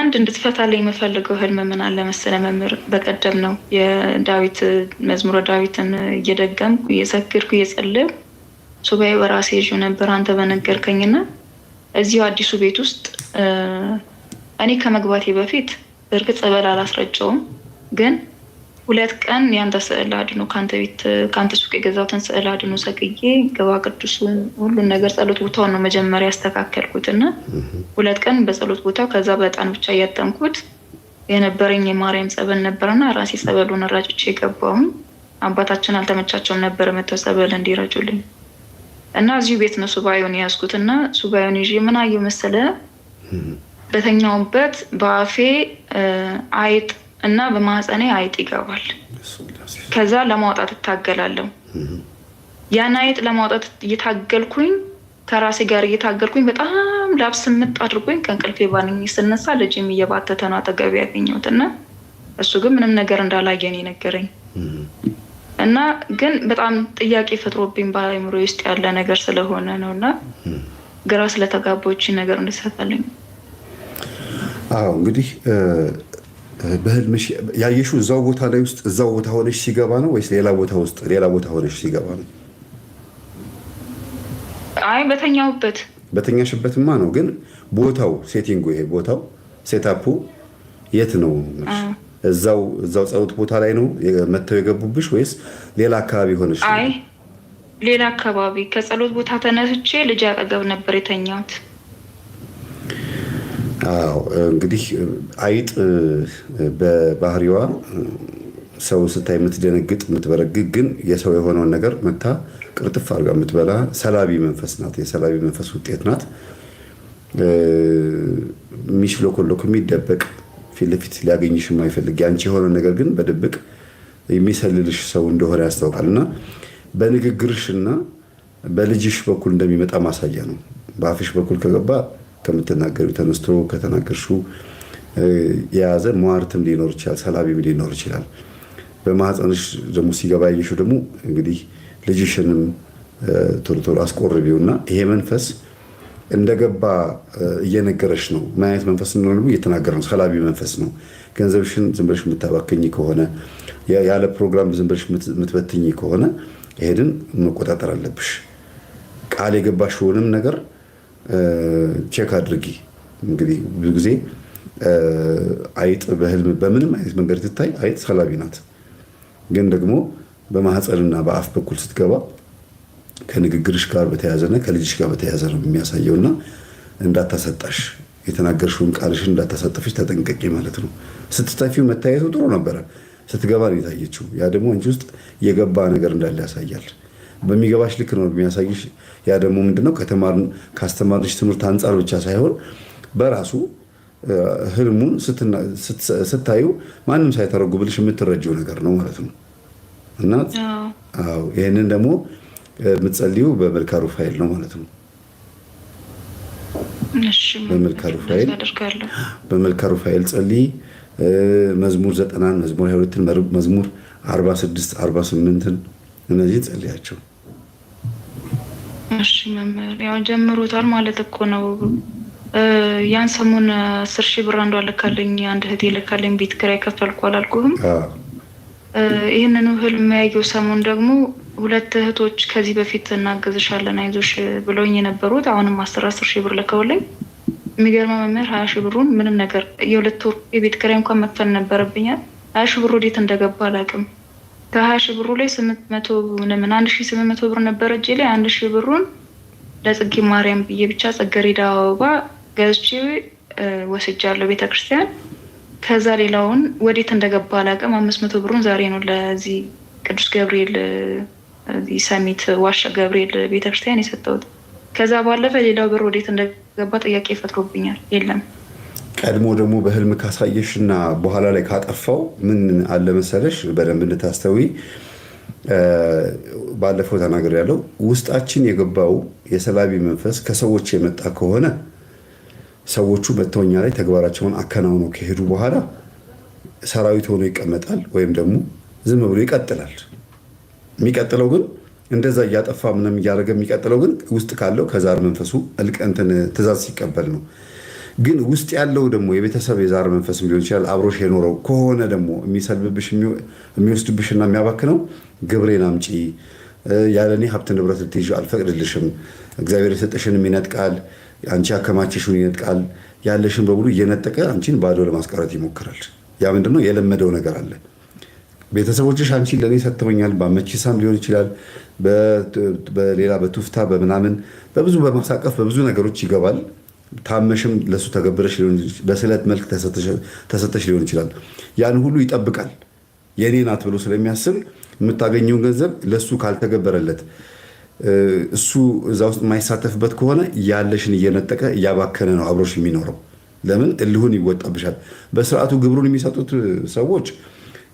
አንድ እንድትፈታልኝ የምፈልገው ህልም ምን አለ መሰለህ መምህር፣ በቀደም ነው የዳዊት መዝሙረ ዳዊትን እየደገምኩ እየሰክርኩ እየጸለይኩ ሱባኤ በራሴ ይዤ ነበር አንተ በነገርከኝና እዚሁ አዲሱ ቤት ውስጥ እኔ ከመግባቴ በፊት በእርግጥ ጸበል አላስረጨውም፣ ግን 2 ቀን ያንተ ስዕል አድኖ ካንተ ሱቅ የገዛሁትን ስዕል አድኖ ሰቅዬ ገባ ቅዱሱን ሁሉን ነገር ጸሎት ቦታውን ነው መጀመሪያ ያስተካከልኩትና 2 ቀን በጸሎት ቦታው ከዛ በጣም ብቻ እያጠንኩት የነበረኝ የማርያም ጸበል ነበርና ራሴ ጸበሉን ራጭቼ ገባሁኝ። አባታችን አልተመቻቸውም ነበር መተው ጸበል እንዲረጩልኝ እና እዚሁ ቤት ነው ሱባኤውን ያዝኩትና ሱባኤውን ይዤ ምን አየሁ መሰለህ፣ በተኛውበት በአፌ አይጥ እና በማህፀኔ አይጥ ይገባል። ከዛ ለማውጣት እታገላለሁ። ያን አይጥ ለማውጣት እየታገልኩኝ ከራሴ ጋር እየታገልኩኝ በጣም ላብ ስምጥ አድርጎኝ ከእንቅልፌ ባንኝ ስነሳ ልጅም እየባተተ ነው አጠገቤ ያገኘሁትና እሱ ግን ምንም ነገር እንዳላየን የነገረኝ እና ግን በጣም ጥያቄ ፈጥሮብኝ በአእምሮ ውስጥ ያለ ነገር ስለሆነ ነውና ግራ ስለተጋባች ነገር እንድትሰጣልኝ። አዎ እንግዲህ በህልምሽ ያየሽው እዛው ቦታ ላይ ውስጥ እዛው ቦታ ሆነሽ ሲገባ ነው ወይስ ሌላ ቦታ ውስጥ ሌላ ቦታ ሆነሽ ሲገባ ነው? አይ በተኛሽበትማ ነው። ግን ቦታው ሴቲንጉ ይሄ ቦታው ሴታፑ የት ነው? እዛው ጸሎት ቦታ ላይ ነው መተው የገቡብሽ ወይስ ሌላ አካባቢ ሆነሽ? አይ ሌላ አካባቢ ከጸሎት ቦታ ተነስቼ ልጅ አጠገብ ነበር የተኛሁት። አዎ እንግዲህ አይጥ በባህሪዋ ሰው ስታይ የምትደነግጥ የምትበረግግ፣ ግን የሰው የሆነውን ነገር መታ ቅርጥፍ አድርጋ የምትበላ ሰላቢ መንፈስ ናት። የሰላቢ መንፈስ ውጤት ናት። የሚሽሎኮሎክ የሚደበቅ ፊት ለፊት ሊያገኝሽ የማይፈልግ ያንቺ የሆነውን ነገር ግን በድብቅ የሚሰልልሽ ሰው እንደሆነ ያስታውቃል። እና በንግግርሽና በልጅሽ በኩል እንደሚመጣ ማሳያ ነው። በአፍሽ በኩል ከገባ ከምትናገሪው ተነስቶ ከተናገርሽው የያዘ ሟርትም ሊኖር ይችላል፣ ሰላቢም ሊኖር ይችላል። በማህፀንሽ ደግሞ ሲገባ ያየሽው ደግሞ እንግዲህ ልጅሽንም ቶሎ ቶሎ አስቆርቢውና ይሄ መንፈስ እንደገባ እየነገረሽ ነው። ምን አይነት መንፈስ እንደሆነ ደግሞ እየተናገረ ነው። ሰላቢ መንፈስ ነው። ገንዘብሽን ዝም ብለሽ የምታባክኝ ከሆነ ያለ ፕሮግራም ዝም ብለሽ የምትበትኝ ከሆነ ይሄንን መቆጣጠር አለብሽ። ቃል የገባሽውንም ነገር ቼክ አድርጊ። እንግዲህ ብዙ ጊዜ አይጥ በህልም በምንም አይነት መንገድ ትታይ አይጥ ሰላቢ ናት። ግን ደግሞ በማህፀንና በአፍ በኩል ስትገባ ከንግግርሽ ጋር በተያያዘና ከልጅሽ ጋር በተያያዘ ነው የሚያሳየውና እንዳታሰጣሽ፣ የተናገርሽውን ቃልሽን እንዳታሳጠፍሽ ተጠንቀቂ ማለት ነው። ስትታፊው መታየቱ ጥሩ ነበረ፣ ስትገባ ነው የታየችው። ያ ደግሞ አንቺ ውስጥ የገባ ነገር እንዳለ ያሳያል። በሚገባሽ ልክ ነው የሚያሳይሽ። ያ ደግሞ ምንድነው ካስተማርሽ ትምህርት አንጻር ብቻ ሳይሆን በራሱ ህልሙን ስታዩ ማንም ሳይተረጉምልሽ የምትረጂው ነገር ነው ማለት ነው። እና አዎ ይሄንን ደግሞ የምትጸልዩ በመልካ ሩፋኤል ነው ማለት ነው። በመልካ ሩፋኤል ጸልይ። መዝሙር 90 መዝሙር 22 መዝሙር 46 48 እነዚህ ጸልያቸው። እሺ መምህር ያው ጀምሮታል ማለት እኮ ነው። ያን ሰሞን 10,000 ብር አንዷ ልካለኝ፣ አንድ እህቴ ልካለኝ ቤት ኪራይ ከፈልኩ አላልኩህም? ይህንኑ ህልም ያየው ሰሞን ደግሞ 2 እህቶች ከዚህ በፊት እናገዝሻለን አይዞሽ ብለውኝ የነበሩት አሁንም 10,000 ብር ልከውልኝ፣ የሚገርመው መምህር 20,000 ብሩን ምንም ነገር የ2 ወር የቤት ኪራይ እንኳን መክፈል ነበረብኛል። 20,000 ብሩ ወዴት እንደገባ አላውቅም። ከ20,000 ብሩ ላይ 1,800 ብር ነበረ እጄ ላይ። 1,000 ብሩን ለጽጌ ማርያም ብዬ ብቻ ጽጌረዳ አበባ ገዝቼ ወስጃለሁ ቤተክርስቲያን። ከዛ ሌላውን ወዴት እንደገባ አላውቅም። 500 ብሩን ዛሬ ነው ለዚህ ቅዱስ ገብርኤል ሰሚት ዋሻ ገብርኤል ቤተክርስቲያን የሰጠሁት። ከዛ ባለፈ ሌላው ብር ወዴት እንደገባ ጥያቄ ፈጥሮብኛል። የለም ቀድሞ ደግሞ በህልም ካሳየሽና በኋላ ላይ ካጠፋው ምን አለ መሰለሽ፣ በደንብ እንድታስተዊ ባለፈው ተናገር ያለው ውስጣችን የገባው የሰላቢ መንፈስ ከሰዎች የመጣ ከሆነ ሰዎቹ መተውኛ ላይ ተግባራቸውን አከናውነው ከሄዱ በኋላ ሰራዊት ሆኖ ይቀመጣል፣ ወይም ደግሞ ዝም ብሎ ይቀጥላል። የሚቀጥለው ግን እንደዛ እያጠፋ ምንም እያደረገ የሚቀጥለው ግን ውስጥ ካለው ከዛር መንፈሱ ትእዛዝ ሲቀበል ነው። ግን ውስጥ ያለው ደግሞ የቤተሰብ የዛር መንፈስ ሊሆን ይችላል። አብሮሽ የኖረው ከሆነ ደግሞ የሚሰልብብሽ የሚወስድብሽና የሚያባክነው ግብሬን አምጪ፣ ያለኔ ሀብት ንብረት ልትይዥ አልፈቅድልሽም፣ እግዚአብሔር የሰጠሽንም ይነጥቃል፣ አንቺ ያከማችሽውን ይነጥቃል፣ ያለሽን በሙሉ እየነጠቀ አንቺን ባዶ ለማስቀረት ይሞክራል። ያ ምንድነው? የለመደው ነገር አለ። ቤተሰቦችሽ አንቺን ለእኔ ሰጥተውኛል፣ በአመቺሳም ሊሆን ይችላል፣ በሌላ በቱፍታ በምናምን በብዙ በማሳቀፍ በብዙ ነገሮች ይገባል። ታመሽም ለሱ ተገብረሽ በስለት መልክ ተሰጠሽ ሊሆን ይችላል። ያን ሁሉ ይጠብቃል። የኔ ናት ብሎ ስለሚያስብ የምታገኘውን ገንዘብ ለሱ ካልተገበረለት እሱ እዛ ውስጥ የማይሳተፍበት ከሆነ ያለሽን እየነጠቀ እያባከነ ነው አብሮሽ የሚኖረው። ለምን? እልሁን ይወጣብሻል። በስርዓቱ ግብሩን የሚሰጡት ሰዎች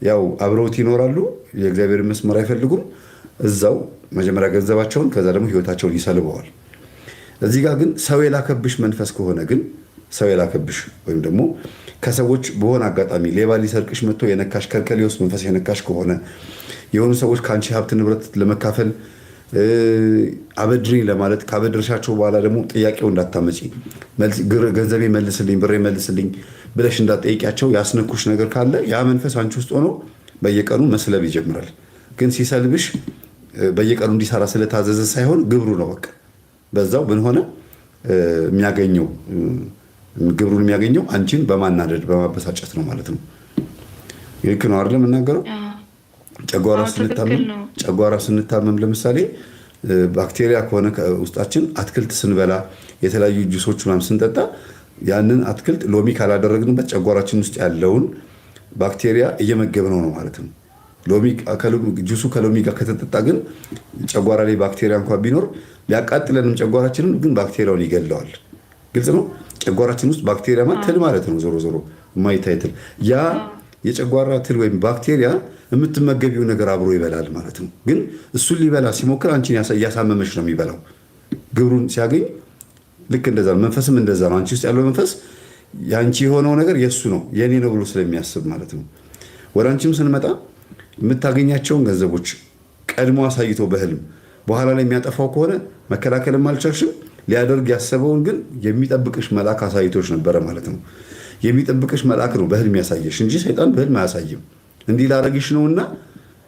ያው አብረውት ይኖራሉ። የእግዚአብሔር መስመር አይፈልጉም። እዛው መጀመሪያ ገንዘባቸውን ከዛ ደግሞ ህይወታቸውን ይሰልበዋል። እዚህ ጋር ግን ሰው የላከብሽ መንፈስ ከሆነ ግን ሰው የላከብሽ ወይም ደግሞ ከሰዎች በሆነ አጋጣሚ ሌባ ሊሰርቅሽ መጥቶ የነካሽ ከርቀሌዎስ መንፈስ የነካሽ ከሆነ የሆኑ ሰዎች ከአንቺ ሀብት ንብረት ለመካፈል አበድሪኝ ለማለት ካበድርሻቸው በኋላ ደግሞ ጥያቄው እንዳታመጪ ገንዘቤ መልስልኝ፣ ብሬ መልስልኝ ብለሽ እንዳትጠይቂያቸው ያስነኩሽ ነገር ካለ ያ መንፈስ አንቺ ውስጥ ሆኖ በየቀኑ መስለብ ይጀምራል። ግን ሲሰልብሽ በየቀኑ እንዲሰራ ስለታዘዘ ሳይሆን ግብሩ ነው። በቃ በዛው ምን ሆነ የሚያገኘው ግብሩን የሚያገኘው አንቺን በማናደድ በማበሳጨት ነው ማለት ነው። ይህ ነው አይደል የምናገረው? ጨጓራ ስንታመም ለምሳሌ ባክቴሪያ ከሆነ ውስጣችን አትክልት ስንበላ የተለያዩ ጁሶች ምናምን ስንጠጣ ያንን አትክልት ሎሚ ካላደረግንበት ጨጓራችን ውስጥ ያለውን ባክቴሪያ እየመገብነው ነው ማለት ነው። ጁሱ ከሎሚ ጋር ከተጠጣ ግን ጨጓራ ላይ ባክቴሪያ እንኳን ቢኖር ሊያቃጥለንም ጨጓራችንን ግን ባክቴሪያውን ይገለዋል። ግልጽ ነው። ጨጓራችን ውስጥ ባክቴሪያ ማለት ትል ማለት ነው። ዞሮ ዞሮ የማይታይ ትል። ያ የጨጓራ ትል ወይም ባክቴሪያ የምትመገቢው ነገር አብሮ ይበላል ማለት ነው። ግን እሱን ሊበላ ሲሞክር አንቺን እያሳመመች ነው የሚበላው። ግብሩን ሲያገኝ ልክ እንደዛ ነው። መንፈስም እንደዛ ነው። አንቺ ውስጥ ያለው መንፈስ የአንቺ የሆነው ነገር የእሱ ነው የኔ ነው ብሎ ስለሚያስብ ማለት ነው። ወደ አንቺም ስንመጣ የምታገኛቸውን ገንዘቦች ቀድሞ አሳይቶ በህልም በኋላ ላይ የሚያጠፋው ከሆነ መከላከልም አልቻልሽም። ሊያደርግ ያሰበውን ግን የሚጠብቅሽ መልአክ አሳይቶች ነበረ ማለት ነው። የሚጠብቅሽ መልአክ ነው በህልም ያሳየሽ እንጂ ሰይጣን በህልም አያሳይም። እንዲህ ላደረግሽ ነውና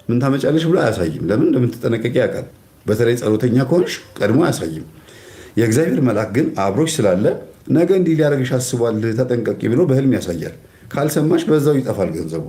ምን ታመጫለሽ ብሎ አያሳይም። ለምን እንደምትጠነቀቂ ያውቃል። በተለይ ጸሎተኛ ከሆንሽ ቀድሞ አያሳይም። የእግዚአብሔር መልአክ ግን አብሮሽ ስላለ ነገ እንዲህ ሊያደርግሽ አስቧል ተጠንቀቂ ብሎ በህልም ያሳያል። ካልሰማሽ በዛው ይጠፋል ገንዘቡ።